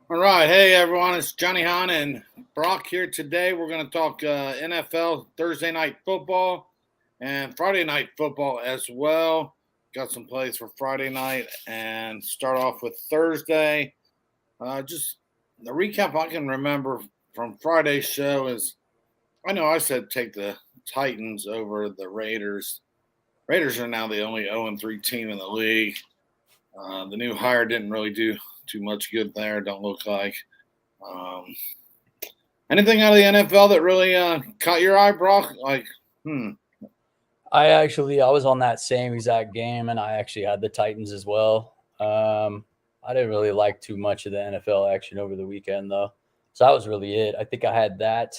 All right. Hey, everyone. It's Johnny Hahn and Brock here today. We're going to talk NFL Thursday night football and Friday night football as well. Got some plays for Friday night and start off with Thursday. Just the recap I can remember from Friday's show is I know I said take the Titans over the Raiders. Raiders are now the only 0-3 team in the league. The new hire didn't really do too much good there, don't look like. Um, Anything out of the NFL that really caught your eye, Brock? Hmm. I was on that same exact game, and I actually had the Titans as well. I didn't really like too much of the NFL action over the weekend, though. So that was really it. I think I had that.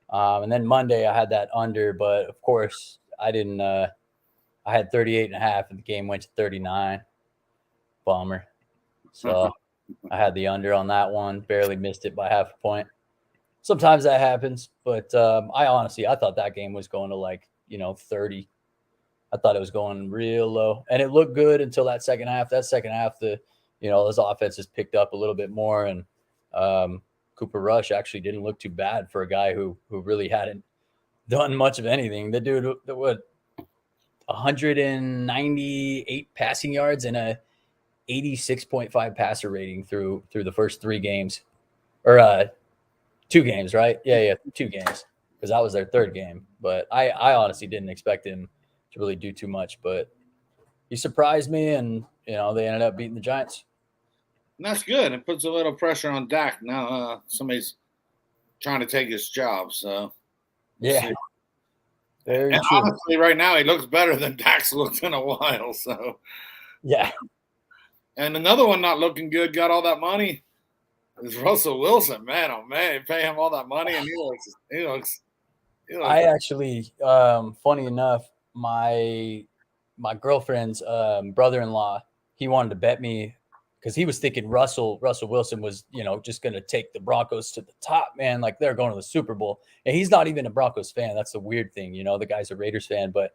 And then Monday, I had that under, but of course, I didn't. I had 38.5, and the game went to 39. Bummer. So I had the under on that one, barely missed it by half a point. Sometimes that happens, but I thought that game was going to 30. I thought it was going real low, and it looked good until that second half. That second half, those offenses picked up a little bit more, and Cooper Rush actually didn't look too bad for a guy who really hadn't done much of anything. The dude, what 198 passing yards and a 86.5 passer rating through the first 3 games, or 2 games, right? Yeah, 2 games, because that was their third game. But I honestly didn't expect him to really do too much, but he surprised me, and they ended up beating the Giants. And that's good. It puts a little pressure on Dak. Now somebody's trying to take his job, so we'll Yeah, see. very And true. honestly, right now he looks better than Dak's looked in a while. So, Yeah, and another one not looking good, got all that money. Is Russell Wilson? Man, oh man, pay him all that money, and he looks. I actually, funny enough, my girlfriend's brother-in-law, he wanted to bet me because he was thinking Russell Wilson was just going to take the Broncos to the top, man, like they're going to the Super Bowl, and he's not even a Broncos fan. That's the weird thing, the guy's a Raiders fan, but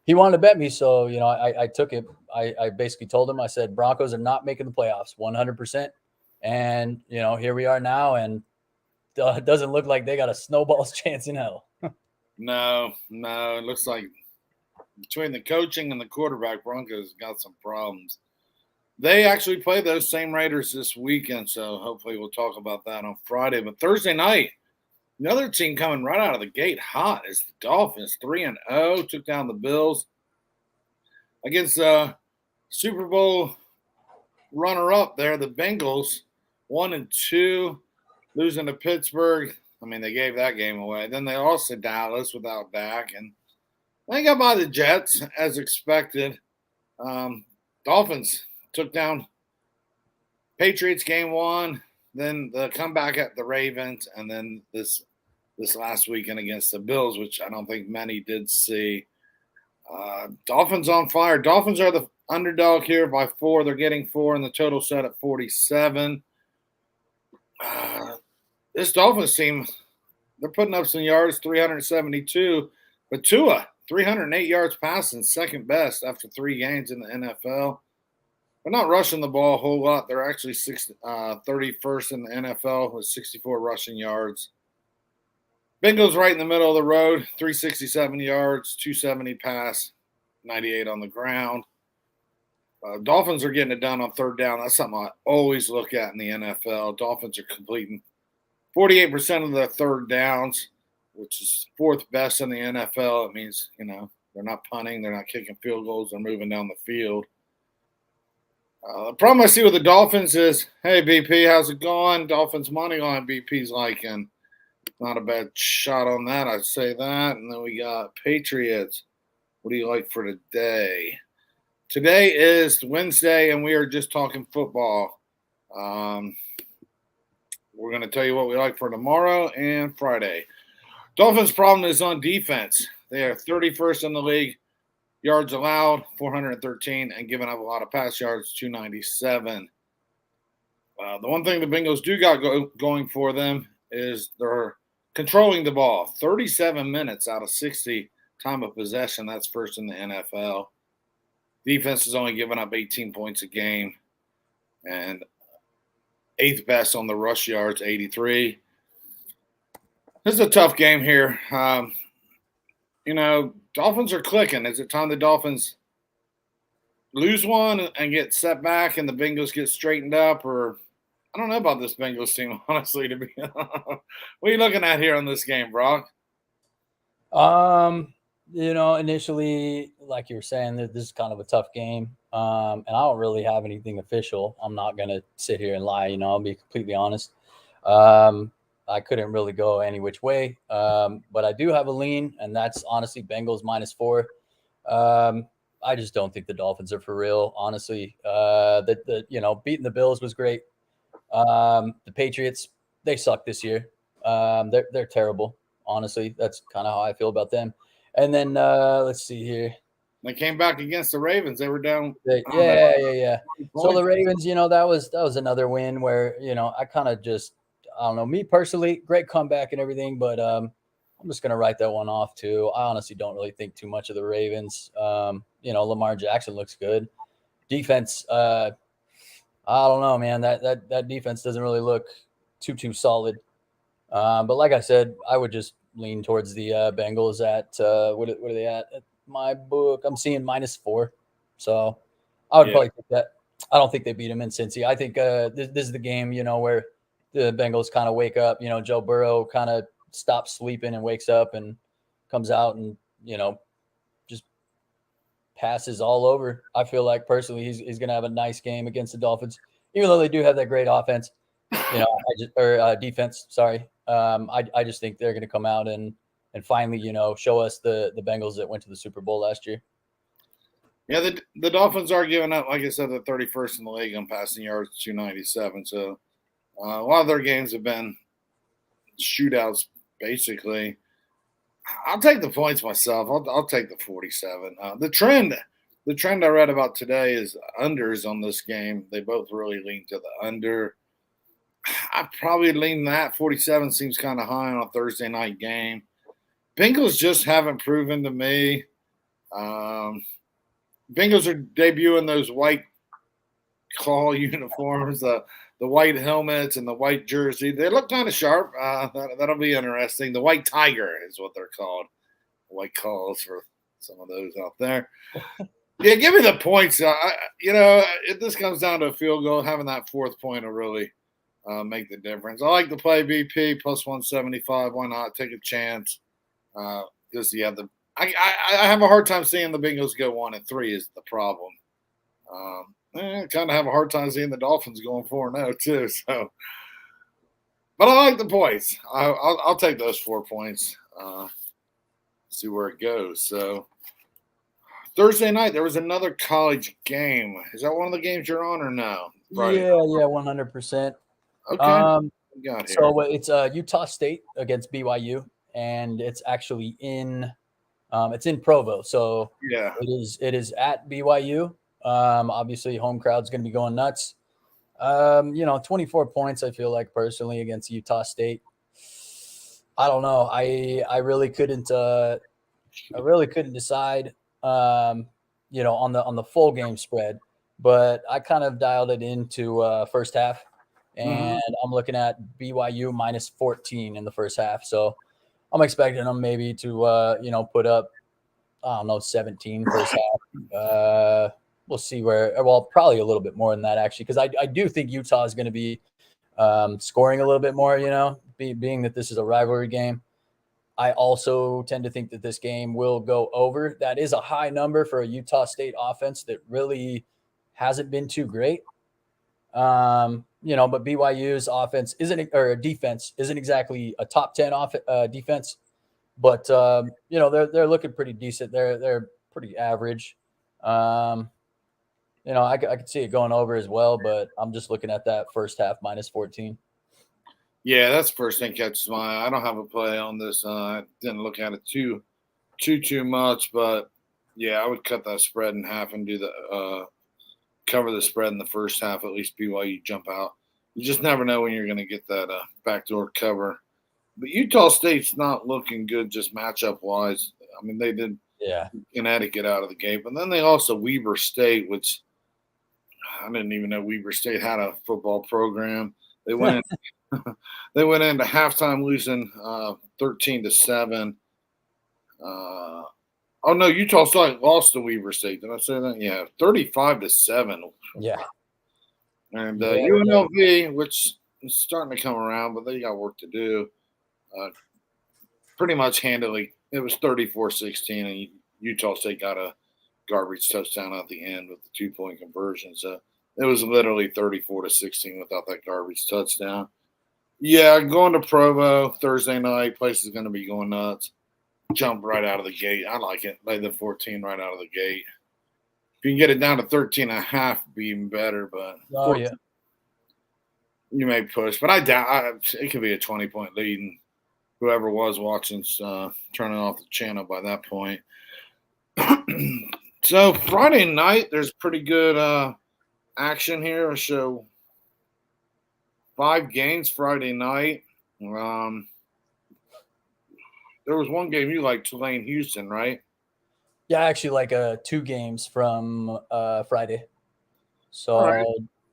he wanted to bet me, so I took it. I basically told him, I said Broncos are not making the playoffs 100%, and here we are now, and it doesn't look like they got a snowball's chance in hell. No. It looks like between the coaching and the quarterback, Broncos got some problems. They actually play those same Raiders this weekend, so hopefully we'll talk about that on Friday. But Thursday night, another team coming right out of the gate hot is the Dolphins, 3-0, took down the Bills against Super Bowl runner-up there, the Bengals, 1-2, losing to Pittsburgh. I mean, they gave that game away. Then they lost to Dallas without Dak, and they got by the Jets as expected. Dolphins took down Patriots game one, then the comeback at the Ravens, and then this last weekend against the Bills, which I don't think many did see. Dolphins on fire. Dolphins are the underdog here by 4. They're getting 4, and the total set at 47. This Dolphins team, they're putting up some yards, 372, but Tua, 308 yards passing, second best after 3 games in the NFL. They're not rushing the ball a whole lot. They're actually 31st in the NFL with 64 rushing yards. Bengals right in the middle of the road, 367 yards, 270 pass, 98 on the ground. Dolphins are getting it done on third down. That's something I always look at in the NFL. Dolphins are completing 48% of their third downs, which is 4th best in the NFL. It means, they're not punting, they're not kicking field goals, they're moving down the field. The problem I see with the Dolphins is, hey, BP, how's it going? Dolphins money line, BP's liking. Not a bad shot on that, I'd say that. And then we got Patriots. What do you like for today? Today is Wednesday, and we are just talking football. We're going to tell you what we like for tomorrow and Friday. Dolphins' problem is on defense. They are 31st in the league. Yards allowed, 413, and giving up a lot of pass yards, 297. The one thing the Bengals do got going for them is they're controlling the ball. 37 minutes out of 60 time of possession. That's first in the NFL. Defense is only giving up 18 points a game. And eighth best on the rush yards, 83. This is a tough game here. Dolphins are clicking. Is it time the Dolphins lose one and get set back and the Bengals get straightened up? Or I don't know about this Bengals team, honestly. What are you looking at here on this game, Brock? Initially, like you were saying, this is kind of a tough game. And I don't really have anything official. I'm not going to sit here and lie, I'll be completely honest. I couldn't really go any which way. But I do have a lean, and that's honestly Bengals -4. I just don't think the Dolphins are for real, honestly. Beating the Bills was great. The Patriots, they suck this year. They're terrible, honestly. That's kind of how I feel about them. And then let's see here. They came back against the Ravens. They were down. Yeah. So the Ravens, that was another win where I kind of just, I don't know, me personally, great comeback and everything, but I'm just gonna write that one off too. I honestly don't really think too much of the Ravens. Lamar Jackson looks good. Defense, I don't know, man. That defense doesn't really look too solid. But like I said, I would just lean towards the Bengals at what are they at my book? I'm seeing -4, so I would probably take that. I don't think they beat them in Cincy. I think this is the game, where the Bengals kind of wake up. Joe Burrow kind of stops sleeping and wakes up and comes out and just passes all over. I feel like personally he's going to have a nice game against the Dolphins, even though they do have that great offense. Defense. Sorry. I just think they're going to come out and finally, show us the Bengals that went to the Super Bowl last year. Yeah, the Dolphins are giving up, like I said, the 31st in the league on passing yards, 297. So a lot of their games have been shootouts, basically. I'll take the points myself. I'll take the 47. The trend I read about today is unders on this game. They both really lean to the under. I probably lean that. 47 seems kind of high on a Thursday night game. Bengals just haven't proven to me. Bengals are debuting those white claw uniforms, the white helmets and the white jersey. They look kind of sharp. That'll be interesting. The white tiger is what they're called. White claws for some of those out there. Yeah, give me the points. If this comes down to a field goal, having that fourth point will really make the difference. I like to play BP plus 175. Why not? Take a chance. Because I have a hard time seeing the Bengals go 1-3 is the problem. I kind of have a hard time seeing the Dolphins going 4-0 too. So, but I like the points. I'll take those 4 points. See where it goes. So Thursday night there was another college game. Is that one of the games you're on or no? Friday. Yeah, 100%. Okay. So it's Utah State against BYU, and it's actually in Provo. So yeah, it is at BYU. Obviously home crowd's going to be going nuts. 24 points, I feel like personally against Utah State. I don't know. I really couldn't decide, on the full game spread, but I kind of dialed it into first half, and I'm looking at BYU -14 in the first half. So I'm expecting them maybe to, put up, I don't know, 17 first half. We'll see probably a little bit more than that, actually, because I do think Utah is going to be scoring a little bit more, being that this is a rivalry game. I also tend to think that this game will go over. That is a high number for a Utah State offense that really hasn't been too great. But BYU's offense defense isn't exactly a top 10 defense, but they're looking pretty decent. They're pretty average. I could see it going over as well, but I'm just looking at that first half -14. Yeah, that's the first thing catches my eye. I don't have a play on this. I didn't look at it too much, but yeah, I would cut that spread in half and do the cover the spread in the first half. At least BYU jump out. You just never know when you're going to get that backdoor cover. But Utah State's not looking good just matchup wise. I mean, they did Connecticut out of the gate, but then they also Weber State, which I didn't even know Weber State had a football program. They went in, they went into halftime losing 13-7. Oh no, Utah State lost to Weber State. Did I say that? Yeah, 35-7. Yeah. And Yeah. UNLV, which is starting to come around, but they got work to do. Pretty much handily, it was 34-16, and Utah State got a garbage touchdown at the end with the 2-point conversion. So it was literally 34-16 without that garbage touchdown. Yeah, going to Provo Thursday night. Place is going to be going nuts. Jump right out of the gate. I like it. Lay the 14 right out of the gate. If you can get it down to 13.5, it'd be even better. But 14, yeah, you may push. But I doubt it could be a 20-point lead. And whoever was watching's turning off the channel by that point. So Friday night, there's pretty good action here. I'll show 5 games Friday night. There was one game you liked, Tulane, Houston, right? Yeah, actually, like 2 games from Friday. So right.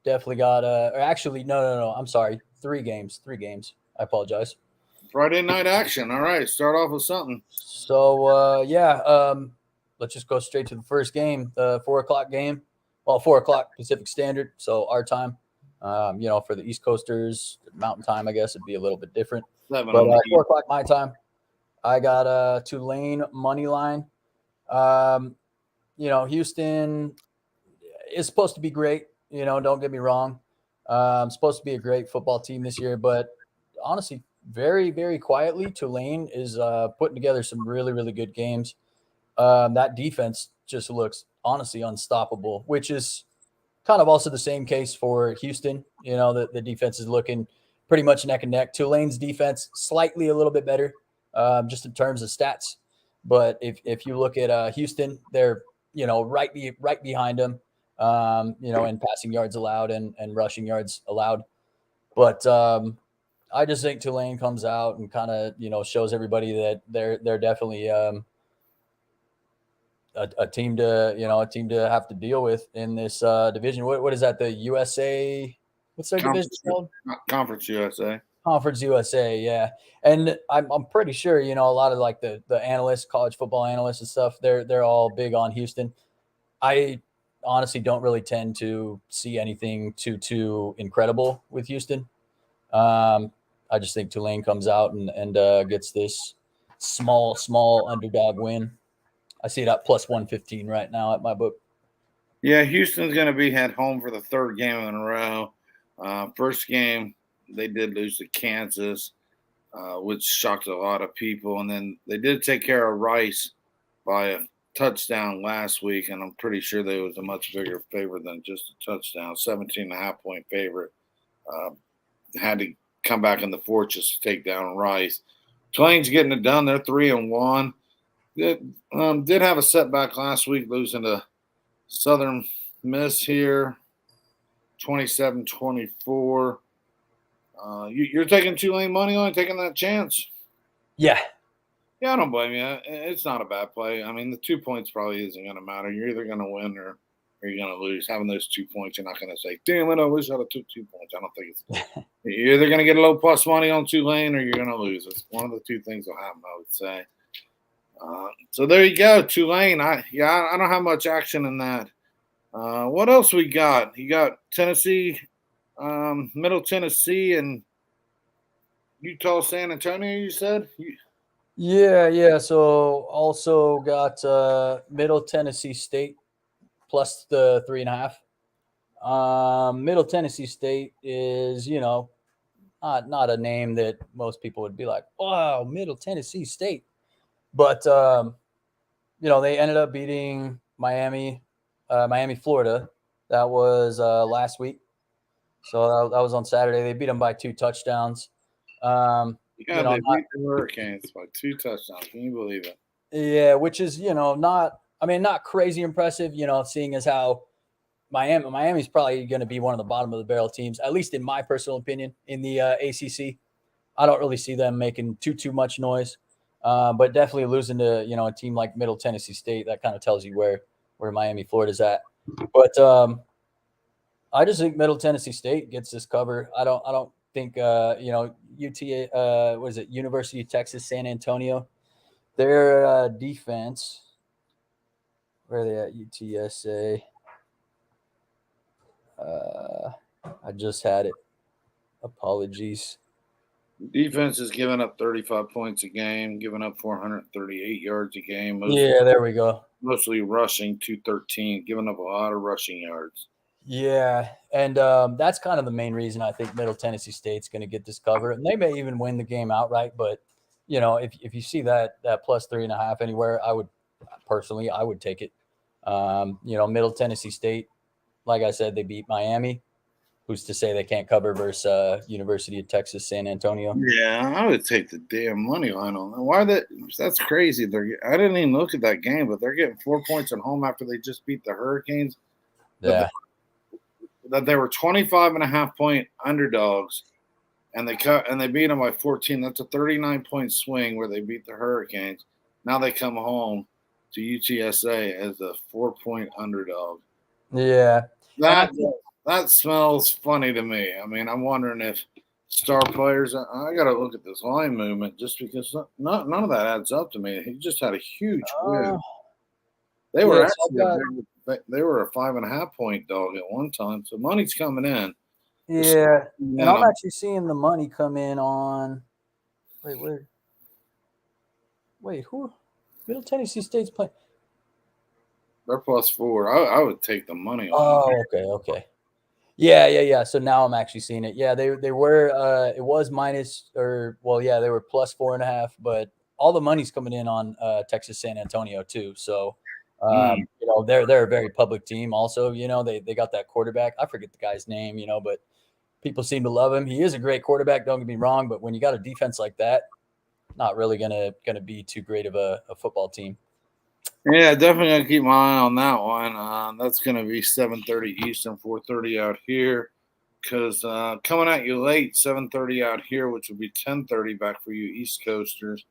definitely got or actually, no. I'm sorry, 3 games. 3 games. I apologize. Friday night action. All right, start off with something. So let's just go straight to the first game, the 4:00 game. Well, 4:00 Pacific Standard, so our time. For the East Coasters, Mountain Time, I guess it'd be a little bit different. 7 But on 4:00 my time. I got Tulane money line. Houston is supposed to be great. Don't get me wrong. Supposed to be a great football team this year, but honestly, very, very quietly, Tulane is putting together some really, really good games. That defense just looks honestly unstoppable, which is kind of also the same case for Houston. The defense is looking pretty much neck and neck. Tulane's defense slightly a little bit better, just in terms of stats. But if you look at Houston, they're right behind them. In passing yards allowed and rushing yards allowed. But I just think Tulane comes out and kind of shows everybody that they're definitely a team to have to deal with in this division. What is that? The USA? What's their division called? Conference USA. Conference USA, yeah. And I'm pretty sure a lot of like the analysts, college football analysts and stuff. They're all big on Houston. I honestly don't really tend to see anything too incredible with Houston. I just think Tulane comes out and gets this small underdog win. I see it at plus 115 right now at my book. Yeah, Houston's going to be at home for the 3rd game in a row. First game, they did lose to Kansas, which shocked a lot of people. And then they did take care of Rice by a touchdown last week, and I'm pretty sure they was a much bigger favorite than just a touchdown, 17.5-point favorite. Had to come back in the fourth just to take down Rice. Tulane's getting it done. They're 3-1. Did have a setback last week, losing to Southern Miss here, 27-24. You're taking Tulane money line, taking that chance? Yeah. Yeah, I don't blame you. It's not a bad play. I mean, the 2 points probably isn't going to matter. You're either going to win or you're going to lose. Having those 2 points, you're not going to say, damn it, I wish I'd have took 2 points. I don't think it's – you're either going to get a low plus money on Tulane or you're going to lose. It's one of the 2 things will happen, I would say. So there you go, Tulane. I don't have much action in that. What else we got? You got Tennessee, Middle Tennessee, and Utah, San Antonio, you said? Yeah. So also got Middle Tennessee State plus the 3.5. Middle Tennessee State is, not a name that most people would be like, wow, Middle Tennessee State. But, they ended up beating Miami, Florida. That was last week. So that was on Saturday. They beat them by 2 touchdowns. They beat the Hurricanes by 2 touchdowns. Can you believe it? Yeah, which is, not crazy impressive, seeing as how Miami's probably going to be one of the bottom of the barrel teams, at least in my personal opinion, in the ACC. I don't really see them making too much noise. But definitely losing to, a team like Middle Tennessee State, that kind of tells you where Miami, Florida's at. But I just think Middle Tennessee State gets this cover. I don't think UT, what is it? University of Texas, San Antonio. Their defense. Where are they at? UTSA. I just had it. Apologies. Defense is giving up 35 points a game, giving up 438 yards a game. Yeah, there we go. Mostly rushing 213, giving up a lot of rushing yards. Yeah, and that's kind of the main reason I think Middle Tennessee State's going to get this cover, and they may even win the game outright. But if you see that plus 3.5 anywhere, I would take it. Middle Tennessee State, like I said, they beat Miami. Who's to say they can't cover versus University of Texas, San Antonio? Yeah, I would take the damn money line on that. Why that? That's crazy. I didn't even look at that game, but they're getting 4 points at home after they just beat the Hurricanes. Yeah. That they were 25.5-point underdogs, and they beat them by 14. That's a 39-point swing where they beat the Hurricanes. Now they come home to UTSA as a 4-point underdog. Yeah. That smells funny to me. I mean, I'm wondering if star players. I got to look at this line movement just because none of that adds up to me. He just had a huge win. They were they were a 5.5-point dog at one time, so money's coming in. Yeah, and I'm actually seeing the money come in on. Wait, who? Middle Tennessee State's playing. They're +4. I would take the money. Oh, okay. Yeah. So now I'm actually seeing it. Yeah, they were. It was minus, they were +4.5, but all the money's coming in on Texas San Antonio too. So. They're a very public team. Also, they got that quarterback. I forget the guy's name, but people seem to love him. He is a great quarterback. Don't get me wrong, but when you got a defense like that, not really gonna be too great of a football team. Yeah, definitely gonna keep my eye on that one. That's gonna be 7:30 Eastern, 4:30 out here. Because coming at you late, 7:30 out here, which would be 10:30 back for you East Coasters,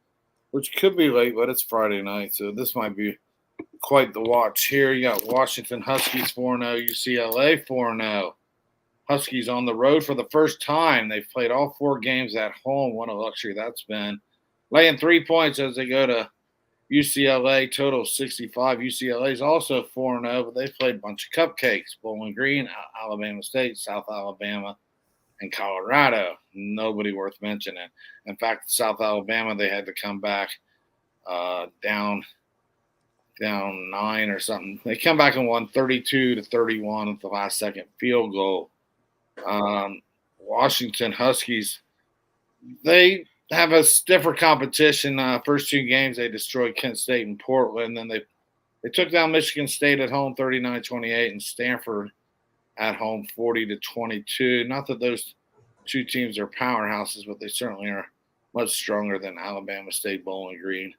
which could be late, but it's Friday night, so this might be quite the watch here. You got Washington Huskies 4-0, UCLA 4-0. Huskies on the road for the first time. They've played all 4 games at home. What a luxury that's been. Laying 3 points as they go to UCLA, total 65. UCLA is also 4-0, but they've played a bunch of cupcakes. Bowling Green, Alabama State, South Alabama, and Colorado. Nobody worth mentioning. In fact, South Alabama, they had to come back down 9 or something. They come back and won 32-31 with the last second field goal. Washington Huskies, they have a stiffer competition. First 2 games, they destroyed Kent State and Portland. Then they took down Michigan State at home 39-28 and Stanford at home 40-22. Not that those 2 teams are powerhouses, but they certainly are much stronger than Alabama State, Bowling Green,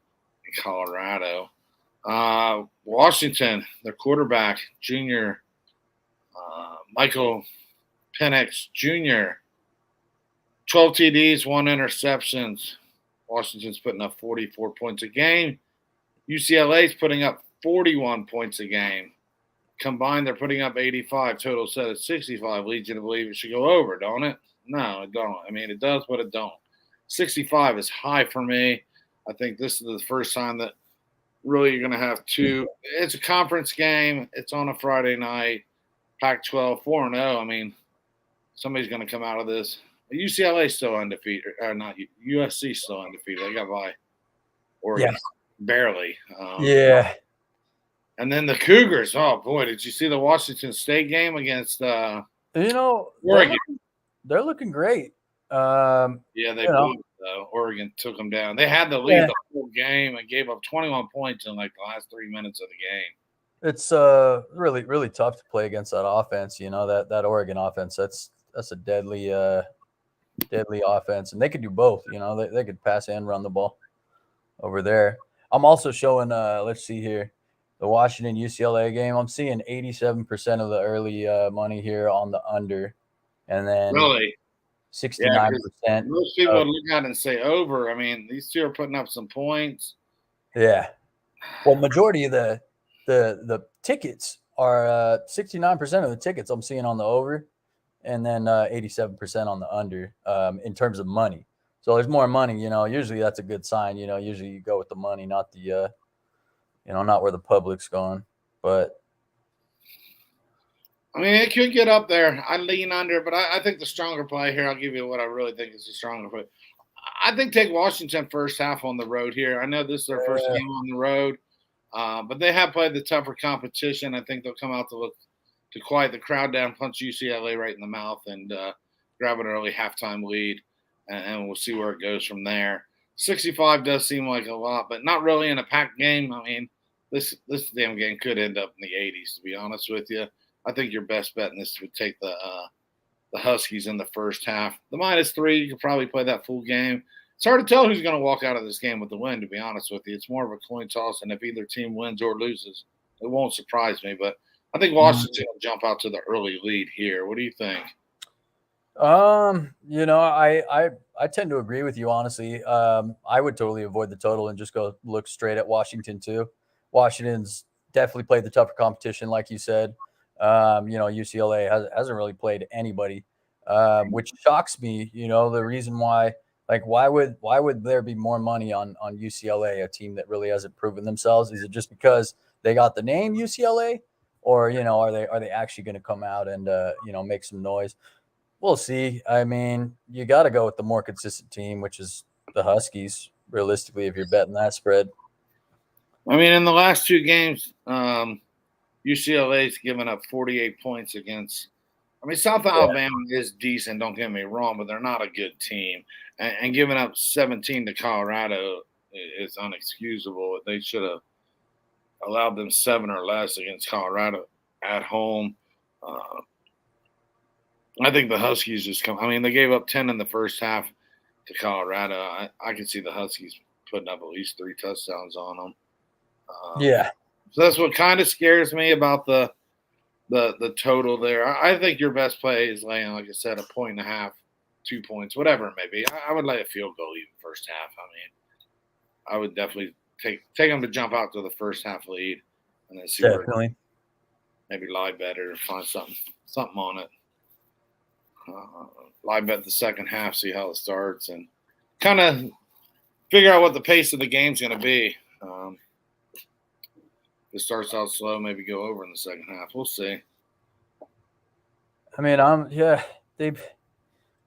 and Colorado. Washington, their quarterback, junior Michael Penix Jr., 12 TDs, 1 interceptions. Washington's putting up 44 points a game. UCLA's putting up 41 points a game. Combined, they're putting up 85. Total set at 65. Leads you to believe it should go over, don't it? No, it don't. I mean, it does, but it don't. 65 is high for me. I think this is the first time that really you're going to have 2. It's a conference game. It's on a Friday night. Pac-12, 4-0. I mean, somebody's going to come out of this. UCLA still undefeated. Not USC still undefeated. They got by Oregon. Yes. Barely. Yeah. And then the Cougars. Oh, boy. Did you see the Washington State game against Oregon? They're looking great. Yeah, they blew it, though. Oregon took them down. They had the lead the whole game and gave up 21 points in like the last 3 minutes of the game. It's really, really tough to play against that offense. That Oregon offense. That's a deadly offense, and they could do both. They could pass and run the ball over there. I'm also showing. Let's see here, the Washington UCLA game. I'm seeing 87% of the early money here on the under, and then really 69%. Most people would look at it and say over. I mean, these 2 are putting up some points. Yeah. Well, majority of the tickets are 69% of the tickets I'm seeing on the over and then 87% on the under in terms of money. So there's more money, usually that's a good sign. Usually you go with the money, not the, not where the public's going. But I mean, it could get up there. I lean under, but I think the stronger play here, I'll give you what I really think is the stronger play. I think take Washington first half on the road here. I know this is their first game on the road, but they have played the tougher competition. I think they'll come out to quiet the crowd down, punch UCLA right in the mouth, and grab an early halftime lead, and we'll see where it goes from there. 65 does seem like a lot, but not really in a packed game. I mean, this damn game could end up in the 80s, to be honest with you. I think your best bet in this would take the Huskies in the first half. The -3, you could probably play that full game. It's hard to tell who's going to walk out of this game with the win, to be honest with you. It's more of a coin toss, and if either team wins or loses, it won't surprise me. But I think Washington will jump out to the early lead here. What do you think? I tend to agree with you, honestly. I would totally avoid the total and just go look straight at Washington too. Washington's definitely played the tougher competition, like you said. UCLA hasn't really played anybody, which shocks me. The reason why, like, why would there be more money on UCLA, a team that really hasn't proven themselves? Is it just because they got the name UCLA, or are they actually going to come out and make some noise? We'll see. I mean, you got to go with the more consistent team, which is the Huskies. Realistically, if you're betting that spread. I mean, in the last two games, UCLA's given up 48 points against. I mean, South Alabama is decent, don't get me wrong, but they're not a good team. And giving up 17 to Colorado is unexcusable. They should have allowed them 7 or less against Colorado at home. I think the Huskies just come. I mean, they gave up 10 in the first half to Colorado. I can see the Huskies putting up at least 3 touchdowns on them. Yeah. So that's what kind of scares me about the total there. I think your best play is laying, like I said, 1.5, 2 points, whatever it may be. I would lay a field goal even first half. I mean, I would definitely take them to jump out to the first half lead and then see where maybe lie bet or find something on it. Live bet the second half, see how it starts, and kind of figure out what the pace of the game's going to be. If it starts out slow, maybe go over in the second half. We'll see. I mean,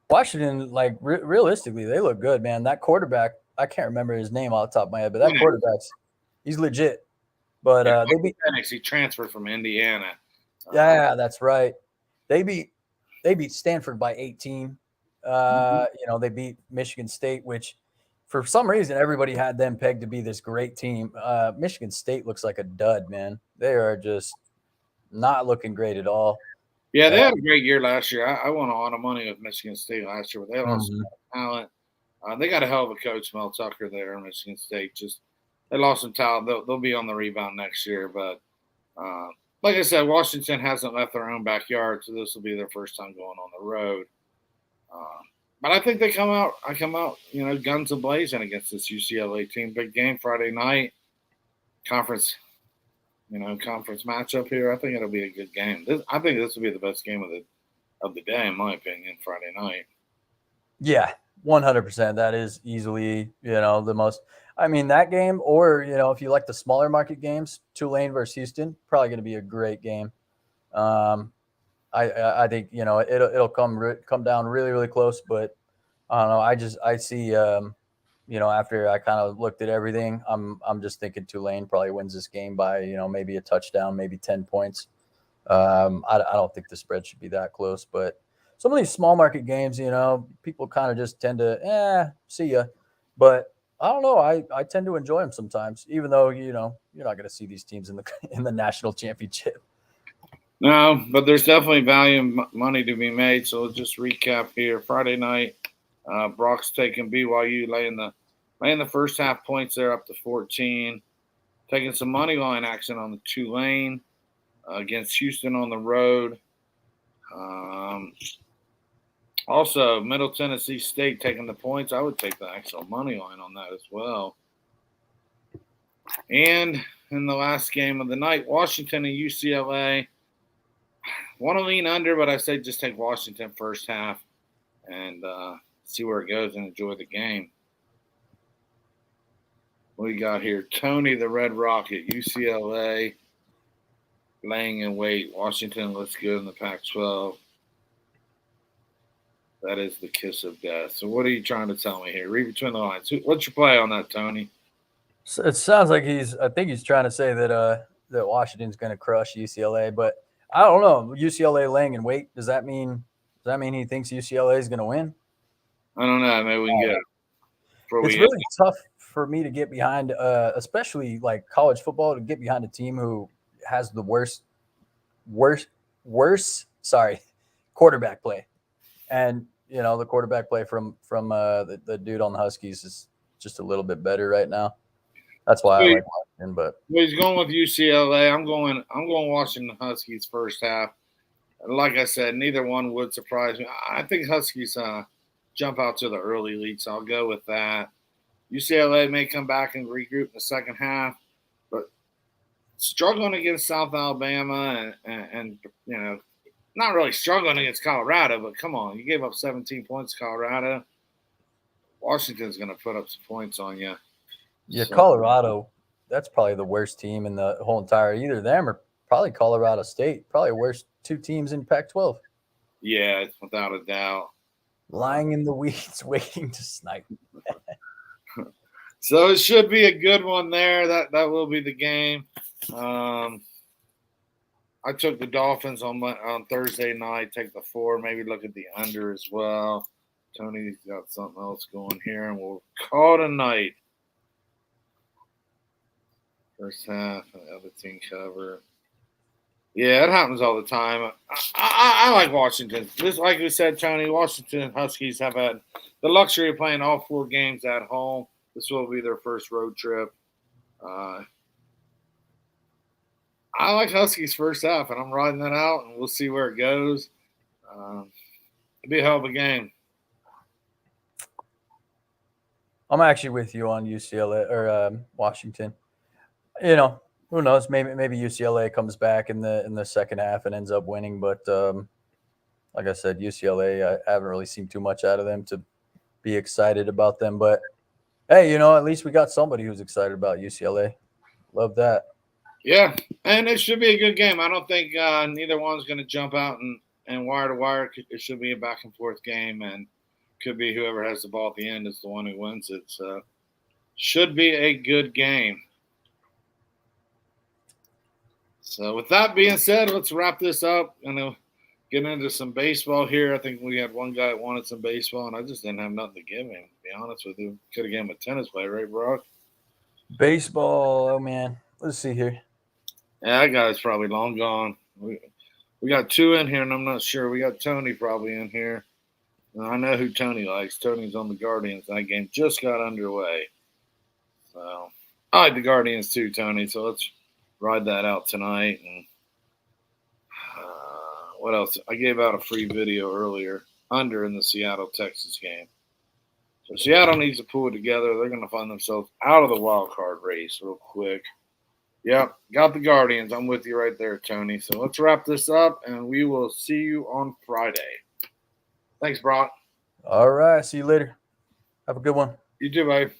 Washington, like realistically, they look good, man. That quarterback, I can't remember his name off the top of my head, but that he's legit. But they beat Penix. He transferred from Indiana. Yeah, that's right. They beat Stanford by 18. They beat Michigan State, which for some reason everybody had them pegged to be this great team. Michigan State looks like a dud, man. They are just not looking great at all. Yeah, they had a great year last year. I won a lot of money with Michigan State last year, but they lost some talent. They got a hell of a coach, Mel Tucker, there in Michigan State. Just they lost some talent. They'll be on the rebound next year, but like I said, Washington hasn't left their own backyard, so this will be their first time going on the road. But I think they come out, guns a-blazing against this UCLA team. Big game Friday night, conference matchup here. I think it'll be a good game. I think this will be the best game of the day, in my opinion, Friday night. Yeah, 100%. That is easily, the most. I mean, that game, or if you like the smaller market games, Tulane versus Houston, probably going to be a great game. I think it'll come down really, really close, but I don't know. I see after I kind of looked at everything, I'm just thinking Tulane probably wins this game by maybe a touchdown, maybe 10 points. I don't think the spread should be that close, but some of these small market games, people kind of just tend to see ya, but I don't know. I tend to enjoy them sometimes, even though you're not going to see these teams in the national championship. No, but there's definitely value money to be made. So let's just recap here. Friday night, Brock's taking BYU, laying the first half points there up to 14. Taking some money line action on the Tulane against Houston on the road. Also, Middle Tennessee State taking the points. I would take the actual money line on that as well. And in the last game of the night, Washington and UCLA. Want to lean under, but I say just take Washington first half and see where it goes and enjoy the game. What we got here? Tony the Red Rocket, UCLA, laying in wait. Washington looks good in the Pac-12. That is the kiss of death. So what are you trying to tell me here? Read between the lines. What's your play on that, Tony? So it sounds like I think he's trying to say that that Washington's going to crush UCLA, but I don't know. UCLA laying in wait. Does that mean he thinks UCLA is going to win? I don't know. Maybe we can get it. It's really tough for me to get behind, especially like college football, to get behind a team who has the worst quarterback play. And the quarterback play from the dude on the Huskies is just a little bit better right now. That's why I like Washington. But he's going with UCLA. I'm going Washington Huskies first half. Like I said, neither one would surprise me. I think Huskies jump out to the early lead, so I'll go with that. UCLA may come back and regroup in the second half, but struggling against South Alabama and not really struggling against Colorado, but come on, you gave up 17 points to Colorado. Washington's going to put up some points on you. Yeah, so, Colorado, that's probably the worst team in the whole entire, either them or probably Colorado State, probably worst two teams in Pac-12. Yeah, without a doubt. Lying in the weeds, waiting to snipe. So it should be a good one there. That will be the game. I took the Dolphins on Thursday night. Take the 4. Maybe look at the under as well. Tony's got something else going here, and we'll call it a night. First half, and the other team cover. Yeah, it happens all the time. I like Washington. Just like we said, Tony, Washington Huskies have had the luxury of playing all 4 games at home. This will be their first road trip. I like Huskies first half, and I'm riding that out, and we'll see where it goes. It'll be a hell of a game. I'm actually with you on UCLA or Washington. Who knows? Maybe UCLA comes back in the second half and ends up winning. But like I said, UCLA, I haven't really seen too much out of them to be excited about them. But hey, at least we got somebody who's excited about UCLA. Love that. Yeah, and it should be a good game. I don't think neither one's going to jump out and wire to wire. It should be a back and forth game, and could be whoever has the ball at the end is the one who wins it. So should be a good game. So with that being said, let's wrap this up and get into some baseball here. I think we had one guy that wanted some baseball, and I just didn't have nothing to give him, to be honest with you. Could have given him a tennis player, right, Brock? Baseball, oh, man. Let's see here. Yeah, that guy's probably long gone. We got 2 in here, and I'm not sure. We got Tony probably in here. And I know who Tony likes. Tony's on the Guardians. That game just got underway. So I like the Guardians too, Tony. So let's ride that out tonight. And what else? I gave out a free video earlier under in the Seattle-Texas game. So Seattle needs to pull it together. They're going to find themselves out of the wild card race real quick. Yep, got the Guardians. I'm with you right there, Tony. So let's wrap this up, and we will see you on Friday. Thanks, Brock. All right. See you later. Have a good one. You too, babe.